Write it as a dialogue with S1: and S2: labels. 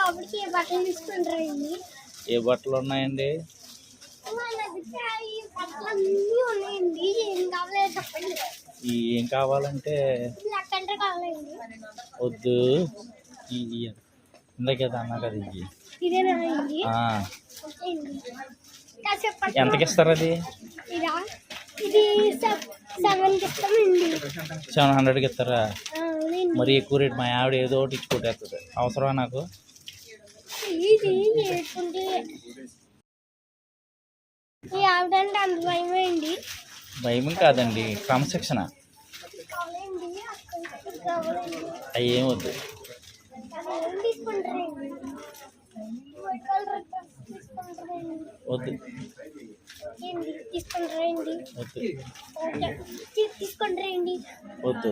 S1: ఆవిడకి ఏ బట్టలు తీసుకుంటారండి?
S2: ఏ బట్టలు ఉన్నాయండి?
S1: మా దగ్గర ఈ బట్టలు అన్నీ ఉన్నాయండి. ఏం కావాలో చెప్పండి.
S2: ఏం కావాలంటే
S1: బ్లాక్ అంటే కావాలండి.
S2: వద్దు, ఇందాకేదో అన్నా కదా ఇవి.
S1: ఇదేనా అండి?
S2: ఆ,
S1: ఓకే అండి. కాసేపు
S2: ఎంతకి ఇస్తారు అది?
S1: ఇదా? ఇది 7కి ఇస్తామండి.
S2: 700కి ఇస్తారా?
S1: అవునండి.
S2: మరి ఎక్కువ రేటు. మా ఆవిడ ఏదో ఒకటి ఇచ్చి కొట్టేస్తుంది. అవసరమా నాకు?
S1: ఇది వేసుకుంటే ఈ ఆవిడ అంటే అంత భయమే అండి.
S2: భయం కాదండి, క్రమశిక్షణ.
S1: కావాలండి, అక్కడ కావాలండి.
S2: అవి ఏం వద్దు.
S1: ఏం తీసుకుంటారండి? వైట్ కలర్ డ్రెస్ తీసుకుంటారండి.
S2: వద్దు
S1: ఏంటి తీసుకుంటారండి?
S2: వద్దు
S1: ఓకే తీసుకుంటారండి.
S2: వద్దు.